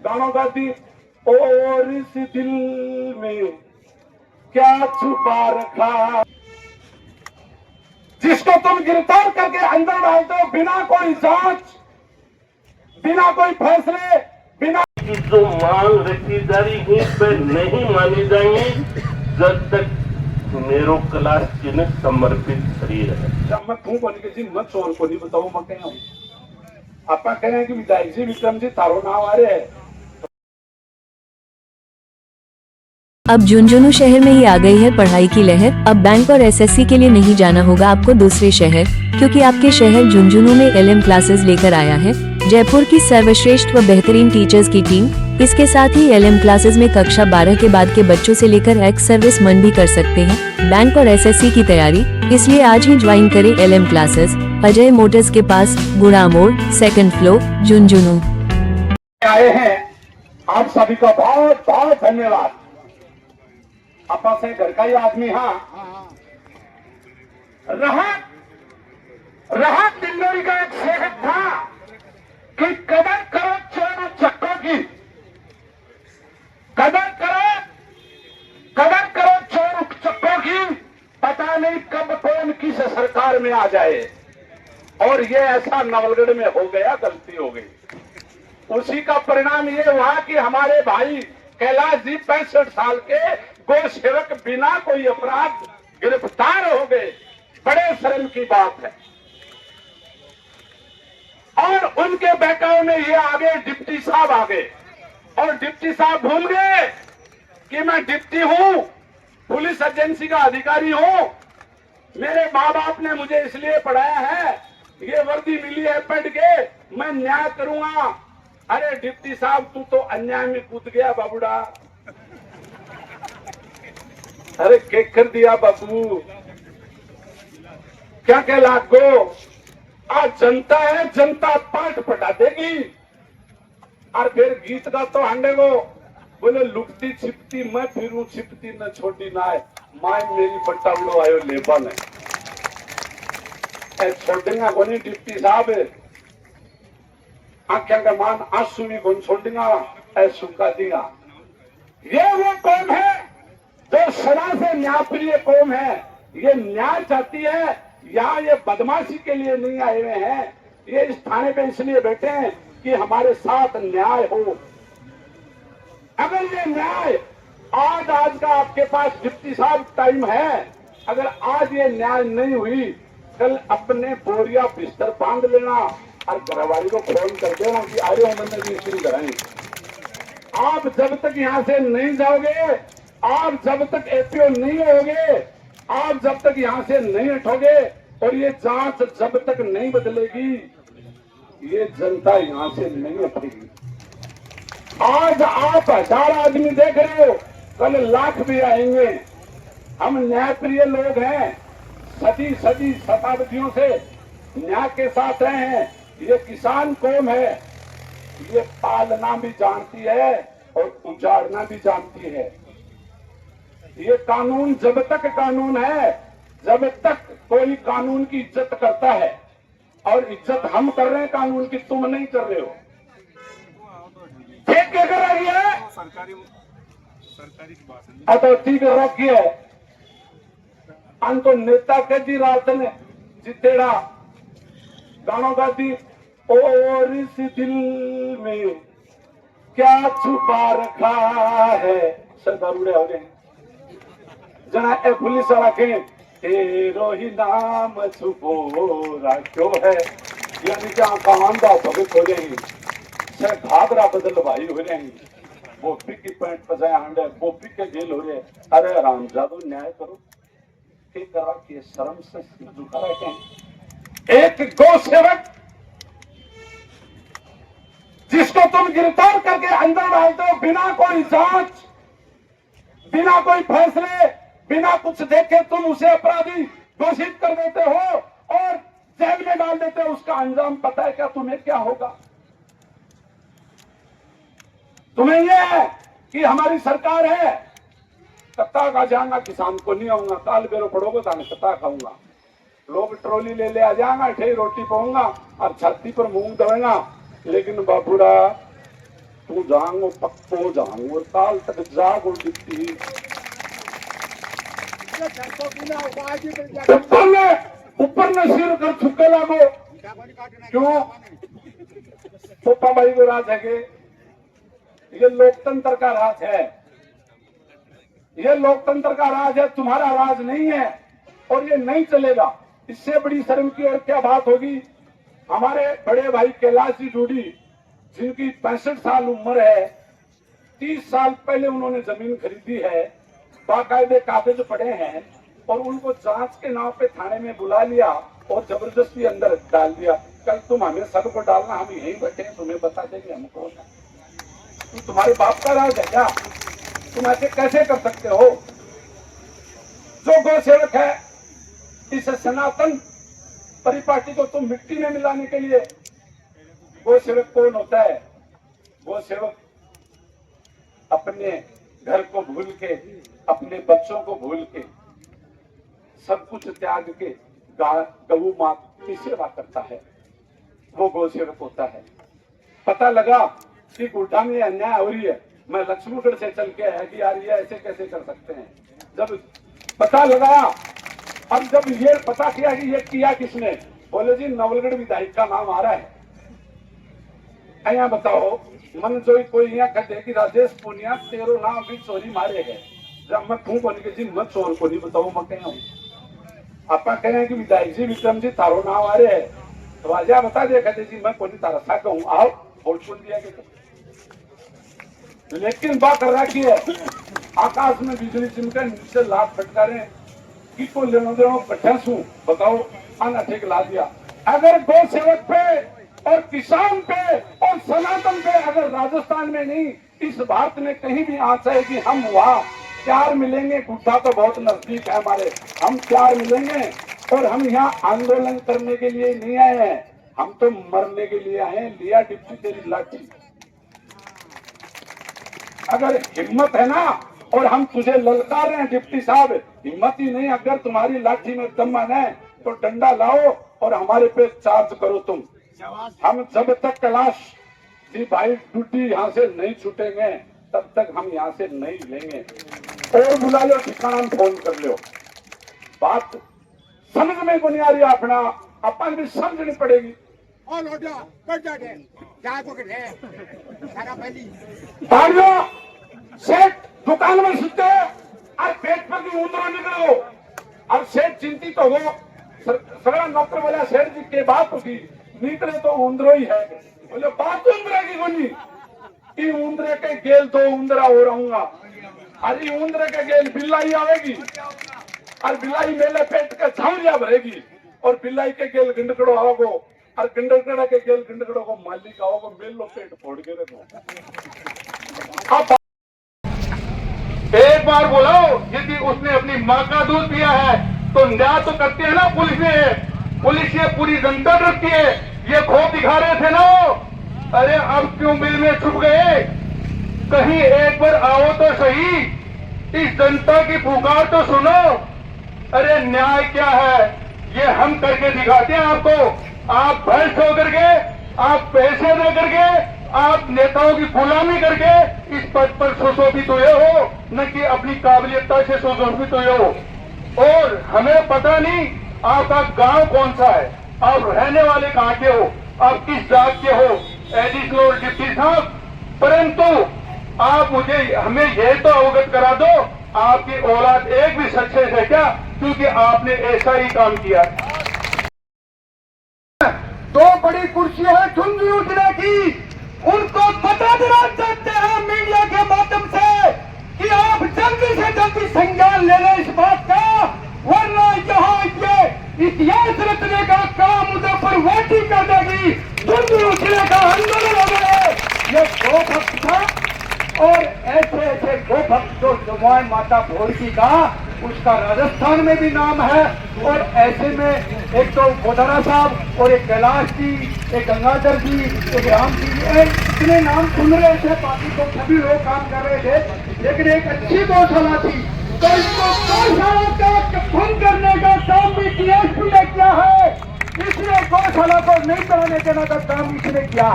गानों गाती, और इस दिल में क्या छुपा रखा, जिसको तुम गिरफ्तार करके अंदर डालते हो बिना कोई जांच, बिना कोई फैसले, बिना की जो मांग रखी जा रही है वह नहीं मानी जाएंगी जब तक मेरो क्लास चिन्ह समर्पित शरीर है। जब मैं तू कोनी के जी मत चोर को नहीं बताऊं मैं कहीं हूं आपा कहें कि विधायक जी विक्रम जी तारो नाम आ रहे है। अब झुंझुनू शहर में ही आ गई है पढ़ाई की लहर। अब बैंक और एसएससी के लिए नहीं जाना होगा आपको दूसरे शहर, क्योंकि आपके शहर झुंझुनू में एलएम क्लासेस लेकर आया है जयपुर की सर्वश्रेष्ठ व बेहतरीन टीचर्स की टीम। इसके साथ ही एलएम क्लासेस में कक्षा 12 के बाद के बच्चों से लेकर एक्स सर्विस मन भी कर सकते हैं बैंक और एसएससी की तैयारी। इसलिए आज ही ज्वाइन करें एलएम क्लासेस, अजय मोटर्स के पास, गुड़ा मोड़, 2nd फ्लोर, झुंझुनू। आए हैं आप सभी का बहुत बहुत धन्यवाद। आपा से घर का ही आदमी, हाँ रहा दिल्ली का एक शेर था कि कदर करो चोर चक्कों की, कदर करो चोर चक्कों की, पता नहीं कब कौन किस सरकार में आ जाए। और ये ऐसा नवलगढ़ में हो गया, गलती हो गई। उसी का परिणाम ये हुआ कि हमारे भाई कैलाश जी 65 साल के गो सेवक बिना कोई अपराध गिरफ्तार हो गए। बड़े शर्म की बात है। और उनके बहकावे में ये आगे डिप्टी साहब आ गए, और डिप्टी साहब भूल गए कि मैं डिप्टी हूं, पुलिस एजेंसी का अधिकारी हूं। मेरे माँ बाप ने मुझे इसलिए पढ़ाया है, ये वर्दी मिली है पढ़ के, मैं न्याय करूंगा। अरे डिप्टी साहब तू तो अन्याय में कूद गया बाबूड़ा। अरे क्या कर दिया बाबू, क्या कह लागो। आज जनता है, जनता पाठ पटा देगी। और फिर गीत का तो हंडे को बोले लुकती छिपती मैं फिरूं छिपती न छोटी ना है, माय मेरी बट्टावड़ो आयो लेबा ने छोड़ेगा कोनी डिप्टी साहब। आख्या का मान आंसू भी कौन छोड़ेगा, ऐसू का दिया। ये वो कौम है जो सदा से न्यायप्रिय कौम है। ये न्याय चाहती है। यहाँ ये बदमाशी के लिए नहीं आए हुए हैं, ये इस थाने पे इसलिए बैठे हैं कि हमारे साथ न्याय हो। अगर ये न्याय आज का आपके पास डिप्टी साहब टाइम है, अगर आज ये न्याय नहीं हुई, कल अपने बोरिया बिस्तर बांध लेना और घरवाली को फोन कर देना कि आ रहे हो मैंने रजिस्ट्री कराई। आप जब तक यहाँ से नहीं जाओगे, आप जब तक एपीओ नहीं होगे, आप जब तक यहाँ से नहीं हटोगे और ये जांच जब तक नहीं बदलेगी, ये जनता यहाँ से नहीं हटेगी। आज आप 1000 आदमी देख रहे हो, कल लाख भी आएंगे। हम न्यायप्रिय लोग हैं, सदी शताब्दियों से न्याय के साथ रहे हैं। ये किसान कौम है, ये पालना भी जानती है और उजाड़ना भी जानती है। ये कानून जब तक कानून है, जब तक कोई कानून की इज्जत करता है, और इज्जत हम कर रहे हैं कानून की, तुम नहीं कर रहे हो। ठीक क्या कर रही है सरकारी अथॉरिटी कर रखी है। अन तो नेता के जी रात ने जितेड़ा गानों गाती, और इस दिल में क्या छुपा रखा है। सरदार उड़े हो गए जना ए पुलिस वाला के तेरो ही नाम छुपो राख्यो है, यानी कि कहान का भगत हो जाएंगे, से घाघरा बदल भाई हो जाएंगे, बोपी की पैंट पजाया हंडे, बोपी के जेल हो रहे। अरे राम जादू न्याय करो के करा के शर्म से झुका रखे। एक गौ सेवक जिसको तुम गिरफ्तार करके अंदर डालते हो बिना कोई जांच, बिना कोई फैसले, बिना कुछ देखे तुम उसे अपराधी घोषित कर देते हो और जेल में डाल देते हो। उसका अंजाम पता है क्या तुम्हें क्या होगा? तुम्हें यह है कि हमारी सरकार है, कत्ता का जाऊंगा, किसान को नहीं आऊंगा, काल बेरो पड़ोगे तो मैं कत्ता खाऊंगा। लोग ट्रॉली ले आ जाएंगा, ठे रोटी पाऊंगा और छाती पर मूंग दबेगा। लेकिन बाबूरा तू जाऊंगो पक्को जाऊंगो काल तक जागो डिप्टी ऊपर ने सिर कर छुके लागो क्यों पोपा भाई को राज है कि ये लोकतंत्र का राज है, ये लोकतंत्र का राज है, तुम्हारा राज नहीं है और ये नहीं चलेगा। इससे बड़ी शर्म की और क्या बात होगी। हमारे बड़े भाई कैलाश जी डूडी जिनकी 65 साल उम्र है, 30 साल पहले उन्होंने जमीन खरीदी है, बाकायदे कागज पड़े हैं और उनको जांच के नाम पे थाने में बुला लिया और जबरदस्ती अंदर डाल दिया। कल तुम हमें सबको डालना, हम यहीं बैठे हैं, तुम्हें बता देंगे हम कौन है। तो तुम्हारे बाप का राज है क्या? तुम ऐसे कैसे कर सकते हो? जो गौ सेवक है इस सनातन परिपाटी को तुम मिट्टी में मिलाने के लिए, गौ सेवक कौन होता है? गौ सेवक अपने घर को भूल के, अपने बच्चों को भूल के, सब कुछ त्याग के गऊ मां की सेवा करता है, वो गौ सेवक होता है। पता लगा कि गुड्डा में अन्याय हो रही है, मैं लक्ष्मीगढ़ से चल के आया कि यार ये ऐसे कैसे कर सकते हैं। जब पता लगाया, अब जब ये पता किया कि ये किया किसने, बोले जी नवलगढ़ विधायक का नाम आ रहा है। यहाँ बताओ मन जो कोई यहाँ कहते कि राजेश पुनिया तेरो नाम भी चोरी मारे गए, जब मैं तू बोली जी मैं चोर को नहीं बताऊ, मैं कह हूँ आप कहें कि विधायक जी विक्रम जी तारो नाम आ रहे है, तो राजा बता दिया कहते जी मैं कोई तारा सा कहूँ आओ वोट को दिया गया। लेकिन बात कर रखी है आकाश में बिजली चिमके नीचे लाख फटकारे कि को लेनो देनो कट्ठा सू बताओ आना ठीक ला दिया। अगर गौ सेवक पे और किसान पे और सनातन पे अगर राजस्थान में नहीं इस भारत में कहीं भी आशा है कि हम वहाँ प्यार मिलेंगे, गुड्डा तो बहुत नजदीक है हमारे, हम प्यार मिलेंगे और हम यहाँ आंदोलन करने के लिए नहीं आए हैं, हम तो मरने के लिए आए हैं। लिया डिप्टी तेरी लाठी, अगर हिम्मत है ना और हम तुझे ललकार रहे हैं डिप्टी साहब, हिम्मत ही नहीं, अगर तुम्हारी लाठी में दम है तो डंडा लाओ और हमारे पे चार्ज करो तुम। हम जब तक कैलाश जी भाई डूडी यहाँ से नहीं छूटेंगे तब तक हम यहाँ से नहीं लेंगे। और बुला लो ठिकाना फोन कर लो, बात समझ में को नहीं आ रही, अपना अपन भी समझनी पड़ेगी। सेठ दुकान में सुनते और पेट पर भी ऊंदरो निकलो और सेठ चिंतित हो गो, सगड़ा नौकर बोला सेठ जी के बात होगी, निकले तो ऊंदरो ही है। बोले बात ऊंदरा की कोनी, ई ऊंदरे के गेल तो ऊंदरा हो रहूंगा, अरे ऊंदरे के गेल बिल्लाई आवेगी और बिल्लाई मेले पेट के झावरिया भरेगी और बिल्लाई के गेल गंडकड़ो आओगो और गंडकड़ा के गेल गंडकड़ो को मालिक आओगो, मेल लो पेट फोड़ के रखो। अब एक बार बोलो यदि उसने अपनी माँ का दूध पिया है तो न्याय तो करते हैं ना पुलिस ने, पुलिस ये पूरी जनता डरती है, ये खोप दिखा रहे थे ना। अरे अब क्यों बिल में छुप गए? कहीं एक बार आओ तो सही, इस जनता की पुकार तो सुनो। अरे न्याय क्या है ये हम करके दिखाते हैं आपको। आप भ्रष्ट होकर के, आप पैसे दे करके, आप नेताओं की गुलामी करके इस पद पर सुशोभित हुए हो, न कि अपनी काबिलियता से सुशोभित हुए हो। और हमें पता नहीं आपका गांव कौन सा है, आप रहने वाले कहाँ के हो, आप किस जात के हो एडिशनल डिप्टी साहब, परंतु आप मुझे हमें यह तो अवगत करा दो आपकी औलाद एक भी सक्सेस है क्या? क्योंकि आपने ऐसा ही काम किया। दो बड़ी कुर्सियां हैं झुंझुनू जिले की, उनको बता देना चाहते हैं मीडिया के माध्यम से कि आप जल्दी से जल्दी संज्ञान ले लें इस बात का, वरना यहाँ ये इतिहास रचने का काम मुजफ्फरवाटी कर देगी। झुंझुनू जिले का आंदोलन हो गया, ये गो भक्त था और ऐसे ऐसे गो भक्त जो जमुई माता भोरकी का, उसका राजस्थान में भी नाम है। और ऐसे में एक तो गोदारा साहब और एक कैलाश जी, एक गंगाधर जी, एक राम जी, इतने नाम सुन रहे थे, बाकी तो सभी लोग काम कर रहे थे, लेकिन एक अच्छी गौशाला थी तो इसको गौशाला का भंग करने का काम भी डीएसपी ने किया है, इसलिए गौशाला को नहीं कराने देने का काम इसने किया है।